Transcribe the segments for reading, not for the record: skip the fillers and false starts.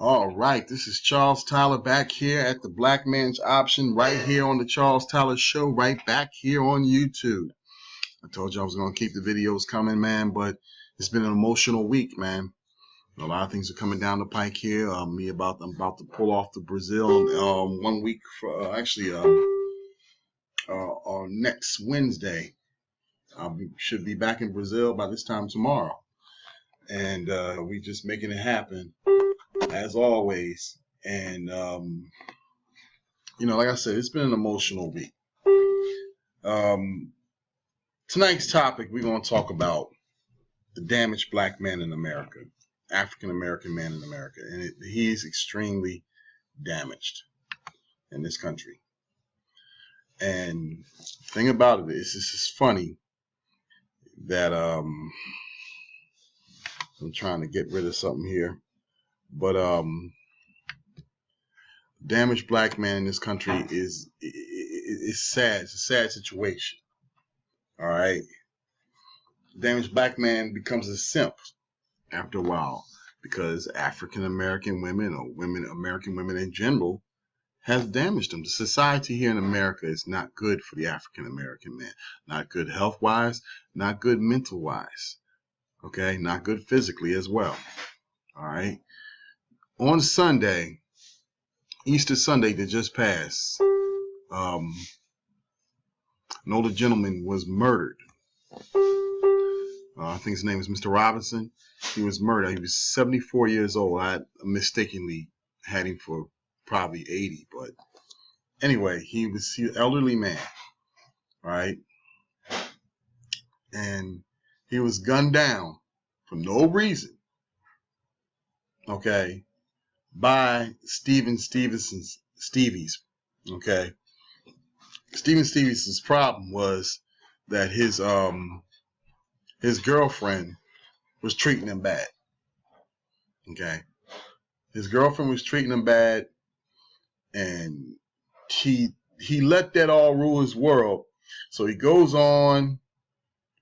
All right, this is Charles Tyler back here at the Black Man's Option, right here on the Charles Tyler Show, right back here on YouTube. I told you I was going to keep the videos coming, man, but it's been an emotional week, man. A lot of things are coming down the pike here. I'm about to pull off to Brazil 1 week for next Wednesday. Should be back in Brazil by this time tomorrow, and we just making it happen as always. And like I said, it's been an emotional week. Tonight's topic, we're going to talk about the damaged black man in America, African American man in America, and he is extremely damaged in this country. And the thing about it is, this is funny that I'm trying to get rid of something here, but damaged black man in this country is sad. It's a sad situation. All right, damaged black man becomes a simp after a while because African American women, or American women in general, has damaged them. The society here in America is not good for the African American man. Not good health wise, not good mental wise. Okay, not good physically as well. All right. On Sunday, Easter Sunday that just passed, an older gentleman was murdered. I think his name is Mr. Robinson. He was murdered. He was 74 years old. I mistakenly had him for probably 80, but anyway, he was an elderly man, right? And he was gunned down for no reason, okay, by Stevie's, okay. Stevie's problem was that his girlfriend was treating him bad, okay. His girlfriend was treating him bad, and he let that all rule his world. So he goes on,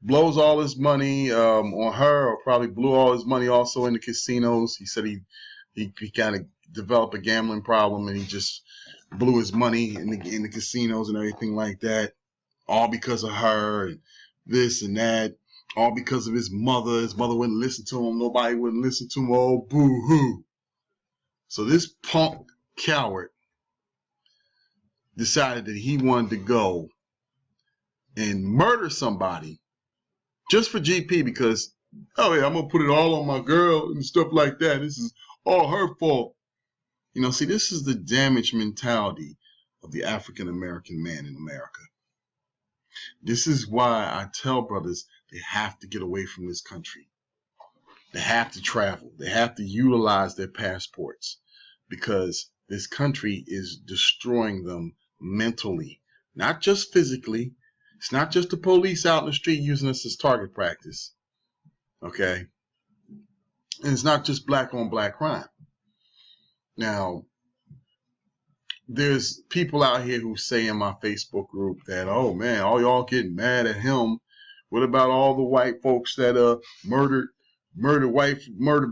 blows all his money on her, or probably blew all his money also in the casinos. He said he kind of developed a gambling problem, and he just blew his money in the casinos and everything like that, all because of her and this and that, all because of his mother. His mother wouldn't listen to him. Nobody wouldn't listen to him. Oh, boo-hoo. So this punk coward decided that he wanted to go and murder somebody just for GP because, oh yeah, I'm going to put it all on my girl and stuff like that. This is all her fault. See, this is the damaged mentality of the African American man in America. This is why I tell brothers they have to get away from this country. They have to travel. They have to utilize their passports because this country is destroying them mentally, not just physically. It's not just the police out in the street using us as target practice, okay? And it's not just black on black crime. Now, there's people out here who say in my Facebook group that, oh man, all y'all getting mad at him. What about all the white folks that murdered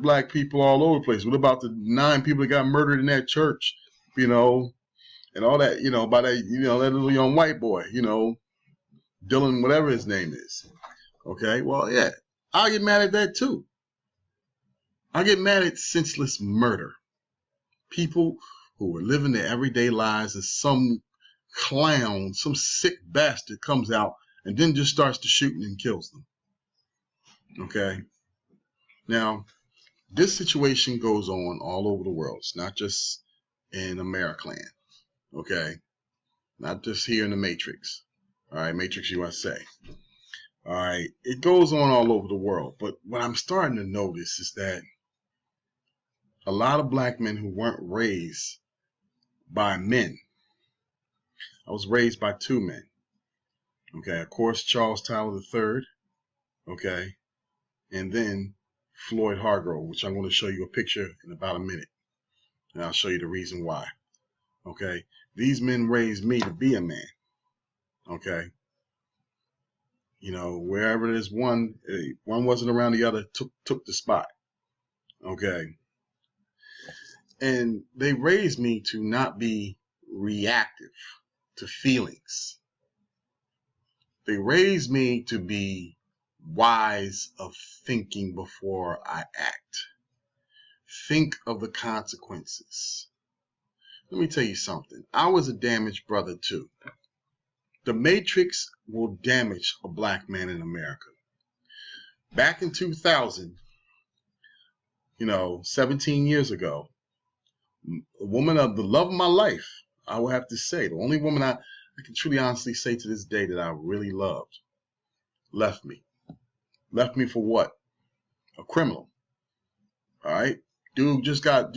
black people all over the place? What about the 9 people that got murdered in that church, and all that, by that, that little young white boy, Dylan, whatever his name is. Okay, well, yeah, I get mad at that too. I get mad at senseless murder. People who are living their everyday lives, and some clown, some sick bastard comes out and then just starts to shooting and kills them. Okay? Now, this situation goes on all over the world. It's not just in Americland. Okay? Not just here in the Matrix. All right, Matrix USA. All right, it goes on all over the world. But what I'm starting to notice is that a lot of black men who weren't raised by men. I was raised by 2 men. Okay, of course, Charles Tyler III. Okay, and then Floyd Hargrove, which I'm going to show you a picture in about a minute. And I'll show you the reason why. Okay, these men raised me to be a man. Okay, wherever there's one wasn't around the other, took the spot. Okay. And they raised me to not be reactive to feelings. They raised me to be wise of thinking before I act. Think of the consequences. Let me tell you something. I was a damaged brother too. The Matrix will damage a black man in America. Back in 2000, 17 years ago, a woman of the love of my life, I will have to say, the only woman I can truly honestly say to this day that I really loved, left me. Left me for what? A criminal. All right? Dude just got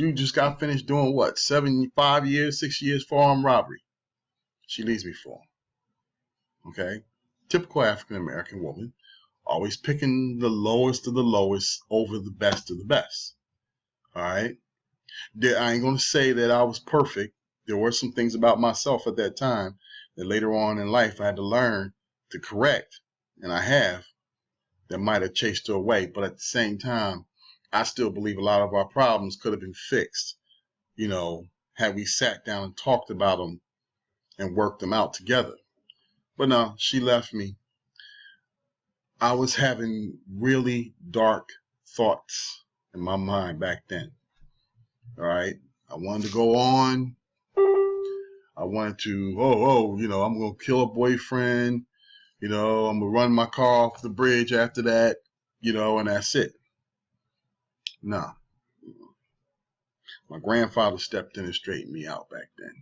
finished doing what? 5 years, 6 years for armed robbery. She leaves me for him. Okay? Typical African American woman, always picking the lowest of the lowest over the best of the best. All right? I ain't going to say that I was perfect. There were some things about myself at that time that later on in life I had to learn to correct, and I have, that might have chased her away. But at the same time, I still believe a lot of our problems could have been fixed, had we sat down and talked about them and worked them out together. But no, she left me. I was having really dark thoughts in my mind back then. All right. I wanted to go on. I wanted to, I'm going to kill a boyfriend. I'm going to run my car off the bridge after that, and that's it. No. My grandfather stepped in and straightened me out back then.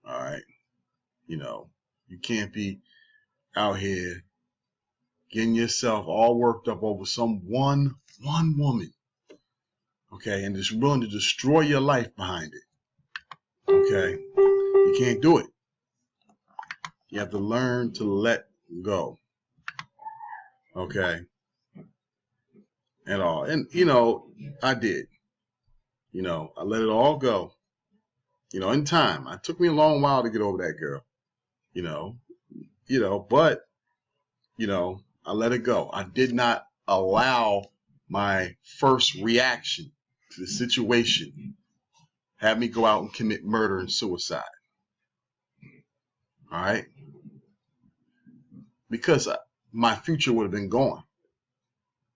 All right. You can't be out here getting yourself all worked up over some one woman. Okay. And just willing to destroy your life behind it. Okay. You can't do it. You have to learn to let go. Okay. And all. And, I did. I let it all go. In time. It took me a long while to get over that girl. But, I let it go. I did not allow my first reaction to the situation have me go out and commit murder and suicide. All right? Because my future would have been gone.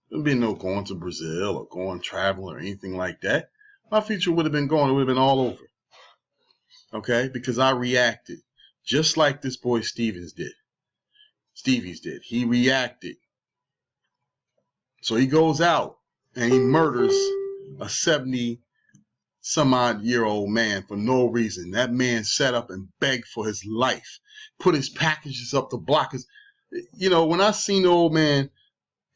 There would be no going to Brazil or going traveling or anything like that. My future would have been gone. It would have been all over. Okay? Because I reacted just like this boy Stevie's did. He reacted. So he goes out and he murders a 70-some-odd-year-old man for no reason. That man sat up and begged for his life, put his packages up the block. When I seen the old man,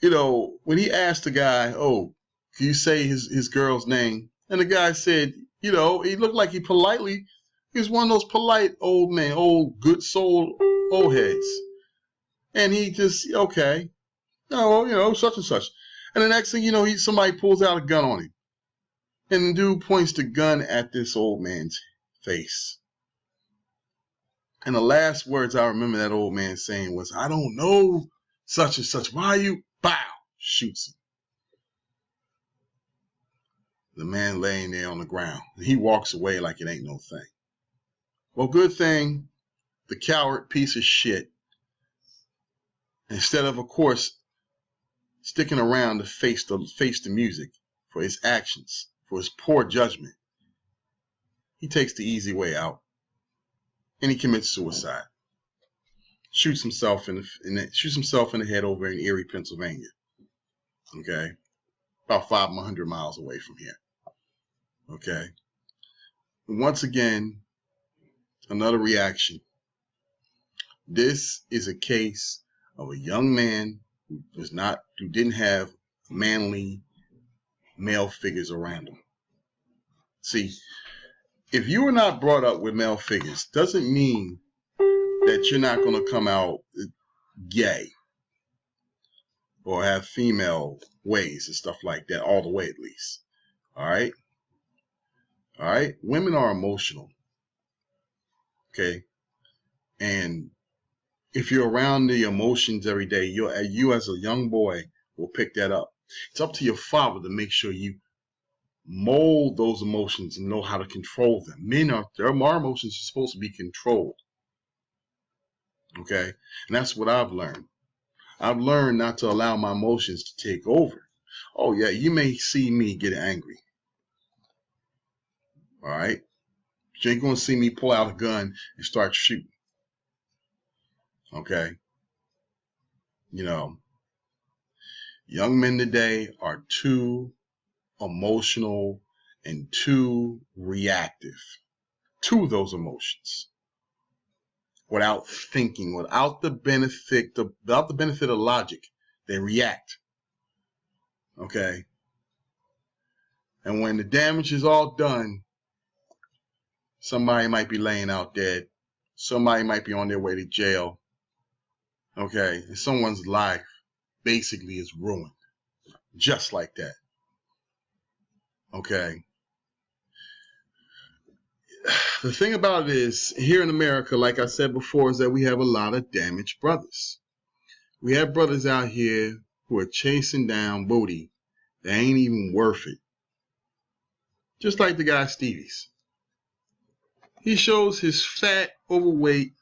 when he asked the guy, can you say his girl's name? And the guy said, he looked like he was one of those polite old men, old good soul old heads. And he just, okay, such and such. And the next thing somebody pulls out a gun on him. And the dude points the gun at this old man's face. And the last words I remember that old man saying was, I don't know such and such. Why are you? Bow! Shoots him. The man laying there on the ground. He walks away like it ain't no thing. Well, good thing the coward piece of shit, instead of course, sticking around to face the music for his actions, for his poor judgment, he takes the easy way out and he commits suicide. Shoots himself in the head over in Erie, Pennsylvania. Okay, about 500 miles away from here. Okay, and once again, another reaction. This is a case of a young man who didn't have manly male figures around him. See, if you were not brought up with male figures, doesn't mean that you're not going to come out gay or have female ways and stuff like that, all the way at least. All right? All right? Women are emotional. Okay? And if you're around the emotions every day, you as a young boy will pick that up. It's up to your father to make sure you mold those emotions and know how to control them. Our emotions are supposed to be controlled. Okay? And that's what I've learned. I've learned not to allow my emotions to take over. Oh, yeah, you may see me get angry. All right? But you ain't going to see me pull out a gun and start shooting. Okay? You know, young men today are too emotional and too reactive to those emotions without thinking, without the benefit of logic. They react. Okay? And when the damage is all done, somebody might be laying out dead. Somebody might be on their way to jail. Okay? And someone's life basically is ruined. Just like that. Okay? The thing about it is, here in America, like I said before, is that we have a lot of damaged brothers. We have brothers out here who are chasing down booty that ain't even worth it. Just like the guy Stevie's. He shows his fat, overweight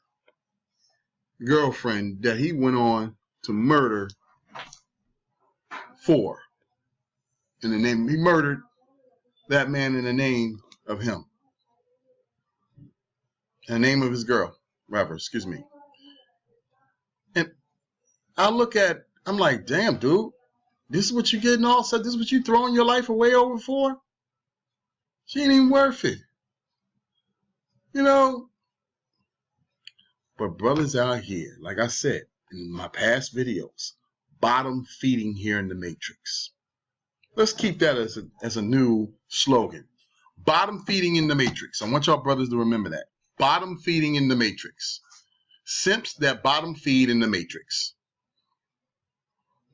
girlfriend that he went on to murder for. In the name, he murdered that man in the name of him. In the name of his girl, rather, excuse me. And I'm like, damn, dude, this is what you getting all set? This is what you throwing your life away over for? She ain't even worth it. You know? But brothers out here, like I said in my past videos, bottom feeding here in the Matrix. Let's keep that as a new slogan. Bottom feeding in the Matrix. I want y'all brothers to remember that. Bottom feeding in the Matrix. Simps that bottom feed in the Matrix.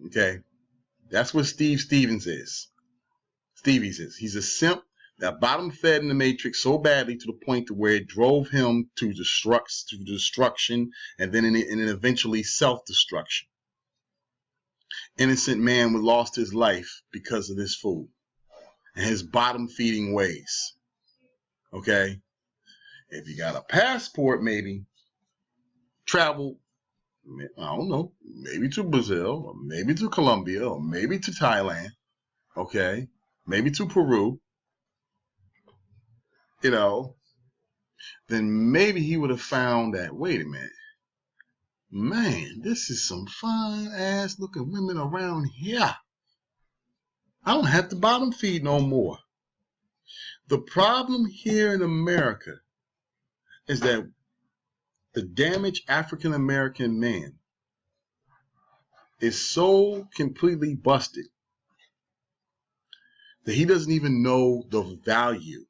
Okay? That's what Stevie's is. He's a simp that bottom fed in the Matrix so badly to the point to where it drove him to destruction and then eventually self-destruction. Innocent man lost his life because of this fool and his bottom feeding ways. Okay? If you got a passport, maybe travel, I don't know, maybe to Brazil, or maybe to Colombia, or maybe to Thailand, okay? Maybe to Peru, you know, then maybe he would have found that, wait a minute, man, this is some fine ass looking women around here. I don't have to bottom feed no more. The problem here in America is that the damaged African American man is so completely busted that he doesn't even know the value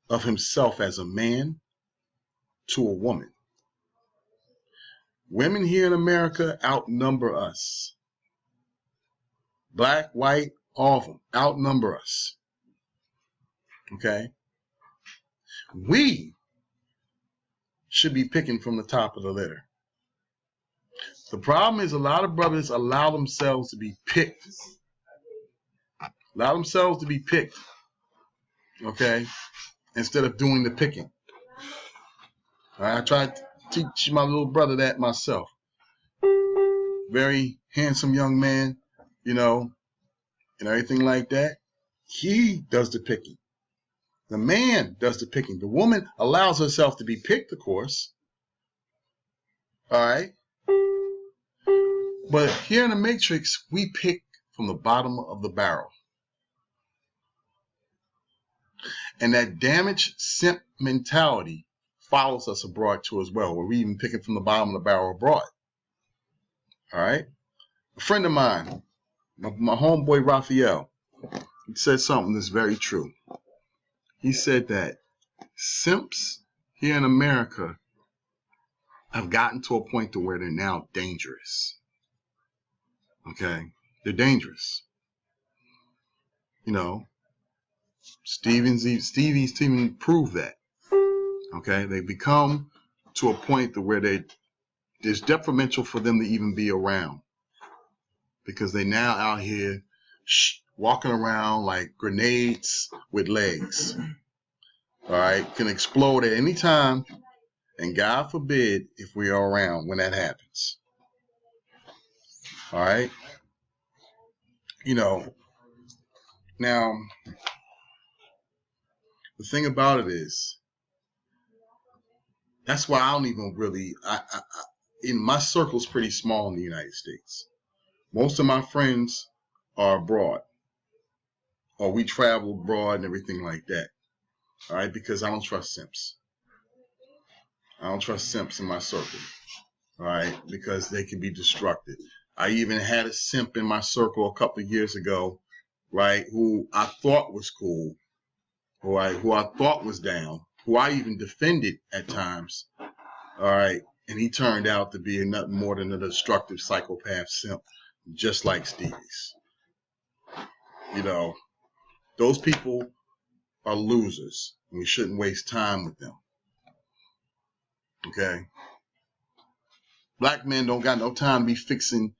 of himself as a man to a woman. Women here in America outnumber us. Black, white, all of them outnumber us. Okay? We should be picking from the top of the litter. The problem is a lot of brothers allow themselves to be picked. Okay? Instead of doing the picking. I tried to teach my little brother that myself. Very handsome young man, you know, and everything like that. He does the picking. The man does the picking. The woman allows herself to be picked, of course. All right? But here in the Matrix, we pick from the bottom of the barrel. And that damaged simp mentality follows us abroad too as well, where we even pick it from the bottom of the barrel abroad. All right? A friend of mine, my homeboy Raphael, he said something that's very true. He said that simps here in America have gotten to a point to where they're now dangerous. Okay? They're dangerous. You know, Stevie's even proved that. Okay? They become to a point to where it's detrimental for them to even be around. Because they now out here walking around like grenades with legs. All right, can explode at any time, and God forbid if we are around when that happens. All right, you know. Now, the thing about it is, that's why I don't even really. In my circle's pretty small in the United States. Most of my friends are abroad, or we travel abroad and everything like that. All right, because I don't trust simps. I don't trust simps in my circle. All right, because they can be destructive. I even had a simp in my circle a couple of years ago, right, who I thought was cool, who I thought was down, who I even defended at times. All right, and he turned out to be nothing more than a destructive psychopath simp, just like Stevie's. You know, those people are losers, and we shouldn't waste time with them. Okay? Black men don't got no time to be fixing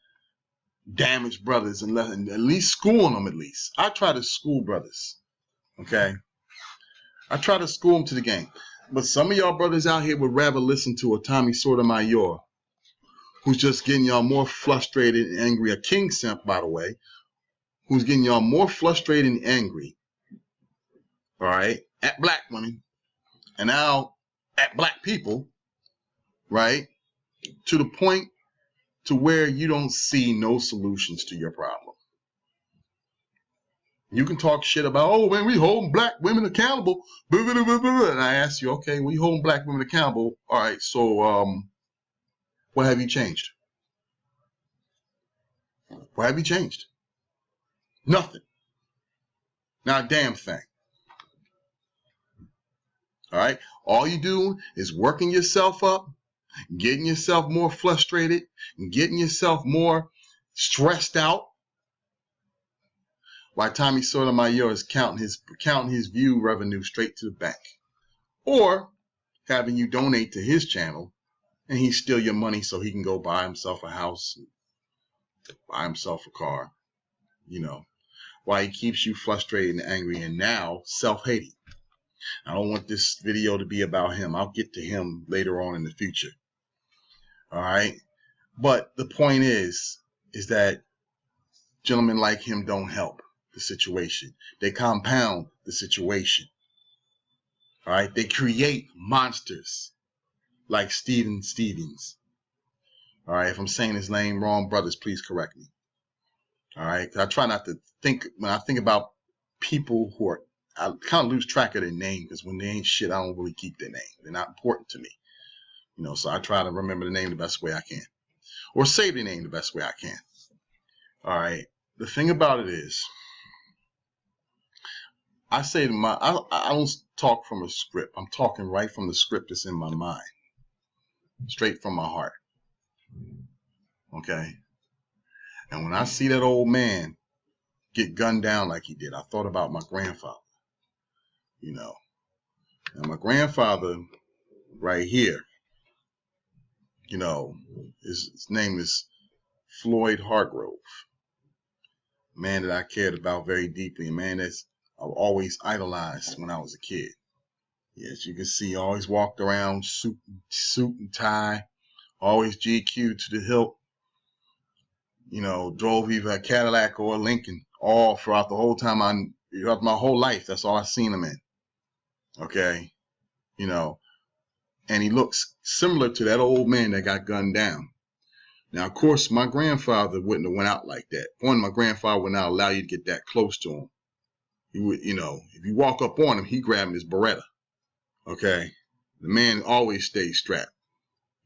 damaged brothers and at least schooling them at least. I try to school brothers. Okay? I try to school them to the game. But some of y'all brothers out here would rather listen to a Tommy Sotomayor who's just getting y'all more frustrated and angry. A king simp, by the way, who's getting y'all more frustrated and angry. All right? At black women. And now at black people. Right? To the point to where you don't see no solutions to your problem. You can talk shit about, oh man, we holding black women accountable. And I ask you, okay, we holding black women accountable. All right, so what have you changed? What have you changed? Nothing. Not a damn thing. All right, all you do is working yourself up, getting yourself more frustrated, and getting yourself more stressed out. While Tommy Sotomayor is counting his view revenue straight to the bank, or having you donate to his channel, and he steal your money so he can go buy himself a house, buy himself a car, you know, while he keeps you frustrated and angry and now self-hating. I don't want this video to be about him. I'll get to him later on in the future. All right, but the point is that gentlemen like him don't help the situation. They compound the situation. All right, they create monsters like Steven Stevens. All right, if I'm saying his name wrong, brothers, please correct me. All right, I try not to think, when I think about people who are, I kind of lose track of their name, because when they ain't shit, I don't really keep their name. They're not important to me. You know, so I try to remember the name the best way I can, or say the name the best way I can. All right, the thing about it is, I say to I don't talk from a script. I'm talking right from the script that's in my mind, straight from my heart. Okay. And when I see that old man get gunned down like he did, I thought about my grandfather. You know, and my grandfather right here, you know, his name is Floyd Hargrove. A man that I cared about very deeply, a man that's I've always idolized when I was a kid. Yes, you can see, always walked around suit and tie, always GQ to the hilt. You know, drove either a Cadillac or a Lincoln all throughout the whole time throughout my whole life. That's all I've seen him in. Okay, you know, and he looks similar to that old man that got gunned down. Now, of course, my grandfather wouldn't have went out like that. One, my grandfather would not allow you to get that close to him. He would, you know, if you walk up on him, he grabbed his Beretta. Okay, the man always stays strapped.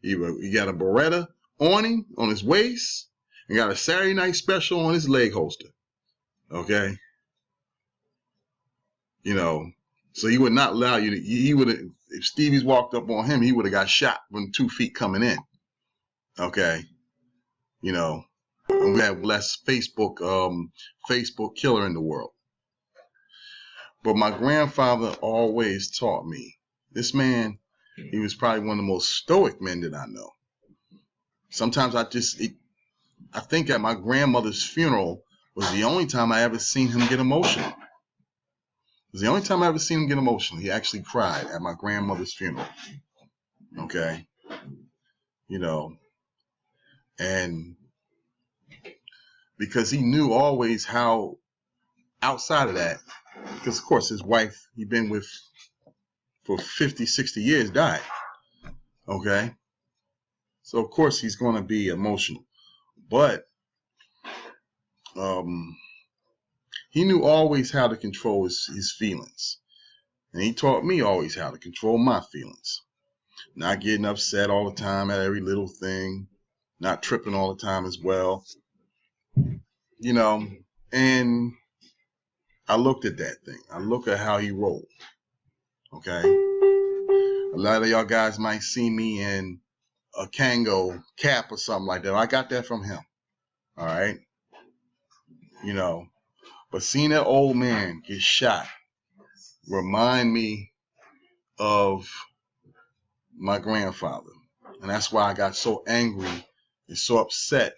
He got a Beretta on him, on his waist, and got a Saturday Night Special on his leg holster. Okay, you know, so he would not allow you to. He would have, if Stevie's walked up on him, he would have got shot from 2 feet coming in. Okay, you know, and we have less Facebook killer in the world. But my grandfather always taught me, this man, he was probably one of the most stoic men that I know. Sometimes I think at my grandmother's funeral, was the only time I ever seen him get emotional. It was the only time I ever seen him get emotional. He actually cried at my grandmother's funeral. Okay. You know, and because he knew always how, outside of that, because of course his wife he'd been with for 50, 60 years died. Okay. So of course he's going to be emotional. But he knew always how to control his feelings. And he taught me always how to control my feelings. Not getting upset all the time at every little thing. Not tripping all the time as well. You know, and I looked at that thing. I look at how he rolled. Okay. A lot of y'all guys might see me in a Kango cap or something like that. I got that from him. All right. You know, but seeing that old man get shot remind me of my grandfather. And that's why I got so angry and so upset.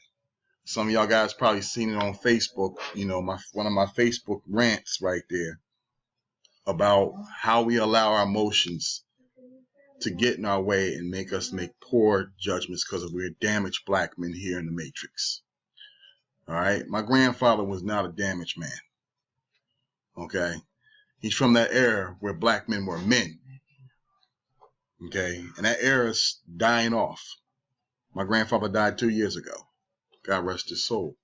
Some of y'all guys probably seen it on Facebook, you know, one of my Facebook rants right there about how we allow our emotions to get in our way and make us make poor judgments because we're damaged black men here in the Matrix. All right. My grandfather was not a damaged man. Okay. He's from that era where black men were men. Okay. And that era's dying off. My grandfather died 2 years ago. God rest his soul.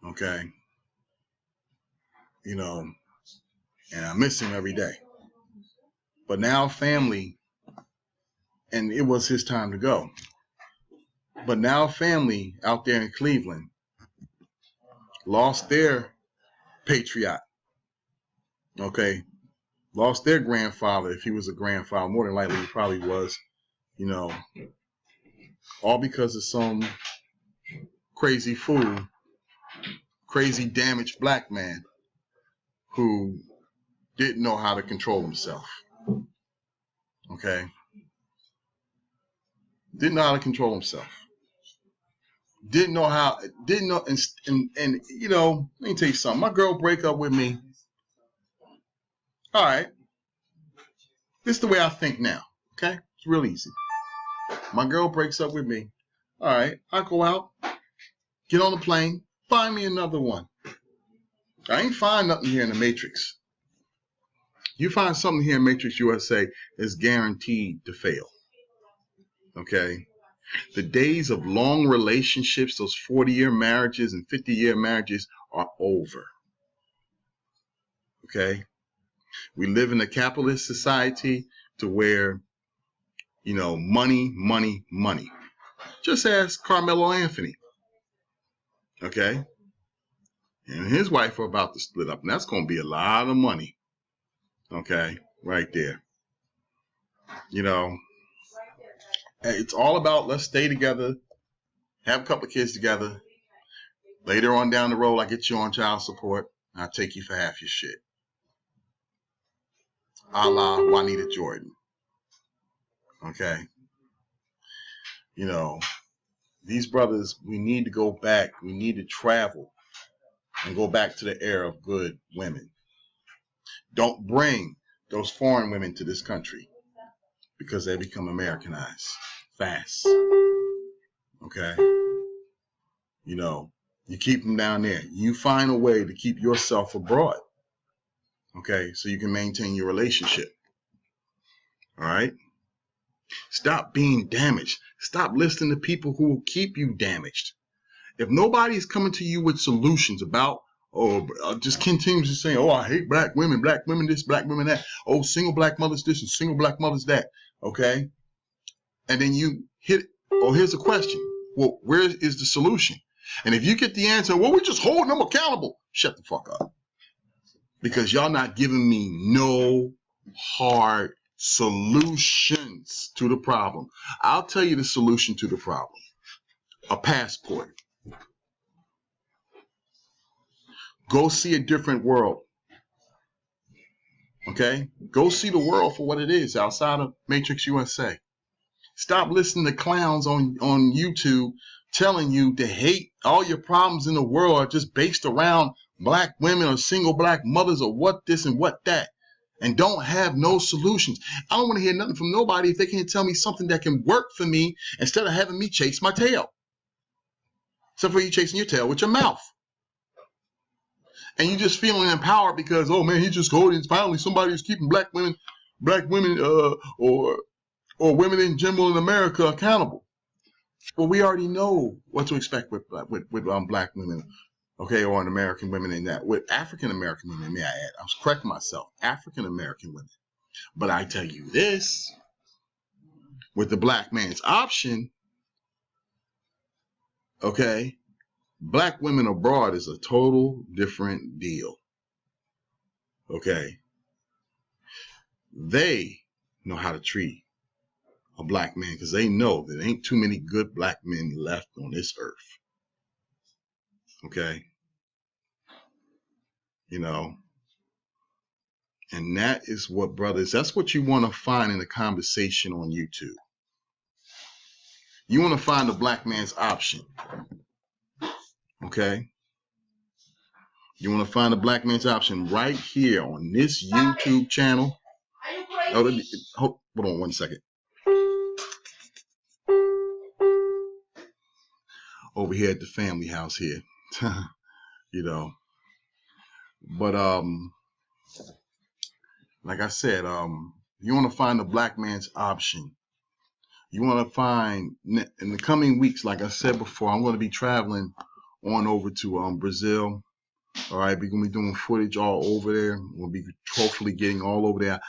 Okay. You know, and I miss him every day. But now family, and it was his time to go. But now family out there in Cleveland lost their patriot. Okay. Lost their grandfather, if he was a grandfather. More than likely he probably was. You know, all because of some crazy fool, crazy damaged black man who didn't know how to control himself. Okay. Didn't know how to control himself. Didn't know, and you know, let me tell you something. My girl break up with me. All right. This is the way I think now. Okay. It's real easy. My girl breaks up with me. All right. I go out, get on the plane, find me another one. I ain't find nothing here in the Matrix. You find something here in Matrix USA is guaranteed to fail. Okay. The days of long relationships, those 40-year marriages and 50-year marriages are over. Okay. We live in a capitalist society to where, you know, money, money, money. Just ask Carmelo Anthony. Okay. And his wife are about to split up, and that's going to be a lot of money. Okay. Right there. You know, it's all about let's stay together, have a couple of kids together. Later on down the road, I get you on child support. I'll take you for half your shit. A la Juanita Jordan. Okay. You know, these brothers, we need to go back. We need to travel and go back to the era of good women. Don't bring those foreign women to this country because they become Americanized fast. Okay. You know, you keep them down there. You find a way to keep yourself abroad. Okay. So you can maintain your relationship. All right. Stop being damaged. Stop listening to people who will keep you damaged. If nobody is coming to you with solutions about, or just continues to say, oh, I hate black women this, black women that, oh, single black mothers this and single black mothers that, okay? And then you hit, oh, here's a question. Well, where is the solution? And if you get the answer, well, we're just holding them accountable. Shut the fuck up. Because y'all not giving me no hard solutions to the problem. I'll tell you the solution to the problem. A passport. Go see a different world. Okay? Go see the world for what it is outside of Matrix USA. Stop listening to clowns on YouTube telling you to hate all your problems in the world are just based around black women or single black mothers or what this and what that, and don't have no solutions. I don't want to hear nothing from nobody if they can't tell me something that can work for me instead of having me chase my tail. Except for you chasing your tail with your mouth. And you just feeling empowered because, oh man, he just told it. Finally somebody is keeping black women or women in general in America accountable. Well, we already know what to expect with black women, okay, or in American women in that. With African American women, may I add. I was correcting myself. African American women. But I tell you this, with the black man's option, okay, black women abroad is a total different deal. Okay. They know how to treat a black man because they know there ain't too many good black men left on this earth. Okay. You know, and that is what, brothers, that's what you want to find in a conversation on YouTube. You want to find the black man's option. Okay. You want to find the black man's option right here on this YouTube channel. Oh, hold on one second. Over here at the family house here. You know. But like I said, you want to find the black man's option. You want to find in the coming weeks, like I said before, I'm going to be traveling on over to Brazil. All right, we're going to be doing footage all over there. We'll be hopefully getting all over there.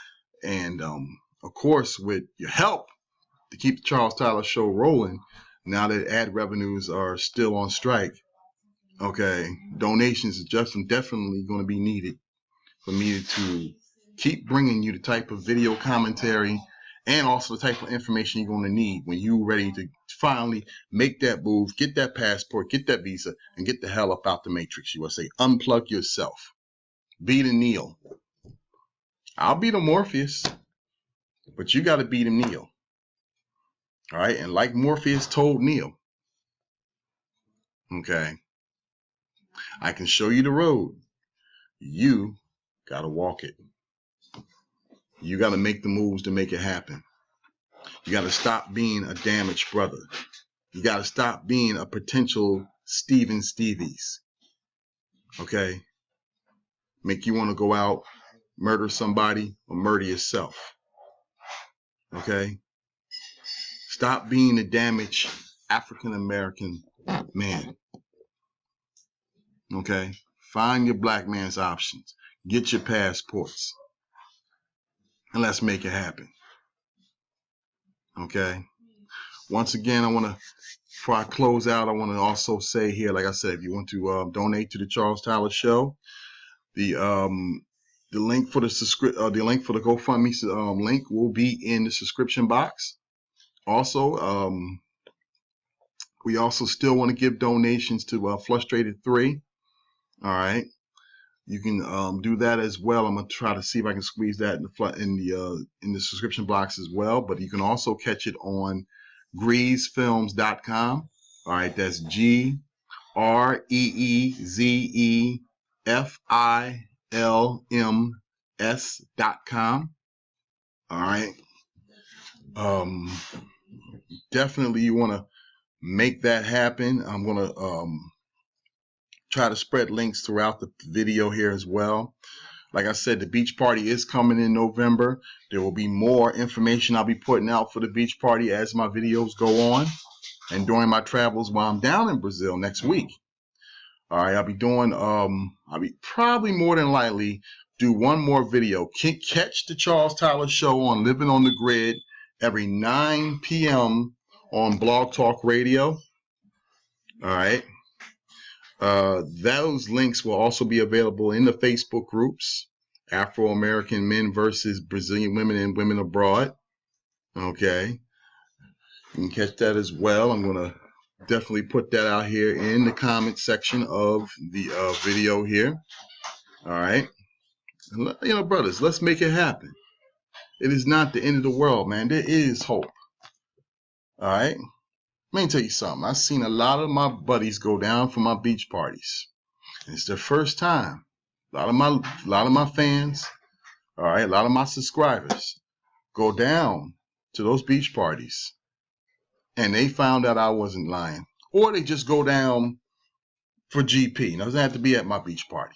And of course, with your help to keep the Charles Tyler Show rolling, now that ad revenues are still on strike, okay, donations are just definitely going to be needed for me to keep bringing you the type of video commentary and also the type of information you're going to need when you're ready to finally make that move, get that passport, get that visa, and get the hell up out the Matrix, USA. Unplug yourself. Be the Neo. I'll be the Morpheus, but you got to be the Neo. All right? And like Morpheus told Neo, okay, I can show you the road. You got to walk it. You got to make the moves to make it happen. You got to stop being a damaged brother. You got to stop being a potential Steven Stevies. Okay? Make you want to go out, murder somebody, or murder yourself. Okay? Stop being a damaged African American man. Okay? Find your black man's options. Get your passports. And let's make it happen. Okay? Once again, before I close out, I want to also say here, like I said, if you want to donate to the Charles Tyler Show, the link for the GoFundMe link will be in the subscription box. Also, we also still want to give donations to Frustrated 3. All right. You can do that as well. I'm gonna try to see if I can squeeze that in the subscription box as well. But you can also catch it on greezefilms.com. All right, that's GREEZEFILMS.com. All right. Definitely you want to make that happen. I'm gonna try to spread links throughout the video here as well. Like I said, the beach party is coming in November. There will be more information I'll be putting out for the beach party as my videos go on and during my travels while I'm down in Brazil next week. All right, I'll be probably more than likely do one more video. Catch the Charles Tyler Show on Living on the Grid every 9 p.m. on Blog Talk Radio. All right. Those links will also be available in the Facebook groups, Afro-American Men versus Brazilian Women and Women Abroad. Okay. You can catch that as well. I'm going to definitely put that out here in the comment section of the video here. All right. You know, brothers, let's make it happen. It is not the end of the world, man. There is hope. All right. Let me tell you something. I've seen a lot of my buddies go down for my beach parties. And it's their first time. A lot of my fans, all right, a lot of my subscribers go down to those beach parties and they found out I wasn't lying. Or they just go down for GP. Now, it doesn't have to be at my beach party.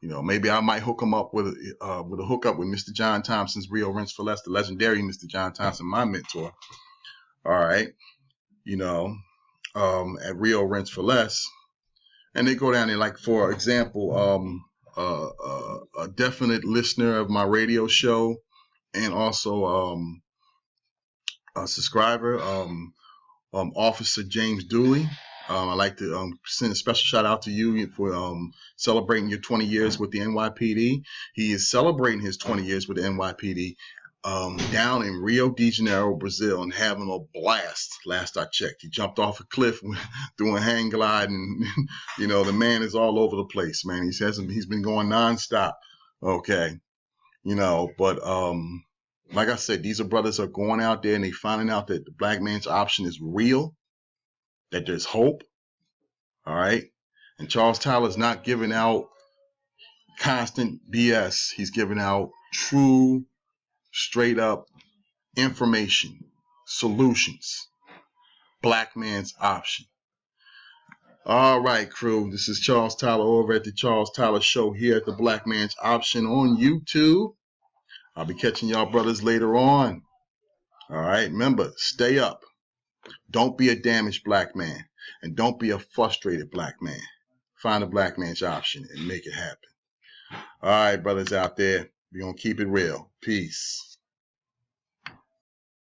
You know, maybe I might hook them up with a hookup with Mr. John Thompson's Rio Rinse for Less, the legendary Mr. John Thompson, my mentor. All right, you know, at Rio Rinse for Less, and they go down there. Like for example, a definite listener of my radio show, and also a subscriber, Officer James Dooley. I'd like to send a special shout out to you for celebrating your 20 years with the NYPD. He is celebrating his 20 years with the NYPD down in Rio de Janeiro, Brazil, and having a blast. Last I checked, he jumped off a cliff doing hang glide, and you know, the man is all over the place, man. He's been going nonstop. Okay, you know, but like I said, these are brothers are going out there and they finding out that the black man's option is real, that there's hope. All right. And Charles Tyler's not giving out constant BS. He's giving out true, straight up information, solutions. Black man's option. All right, crew. This is Charles Tyler over at the Charles Tyler Show here at the Black Man's Option on YouTube. I'll be catching y'all brothers later on. All right. Remember, stay up. Don't be a damaged black man. And don't be a frustrated black man. Find a black man's option and make it happen. All right, brothers out there. We're going to keep it real. Peace.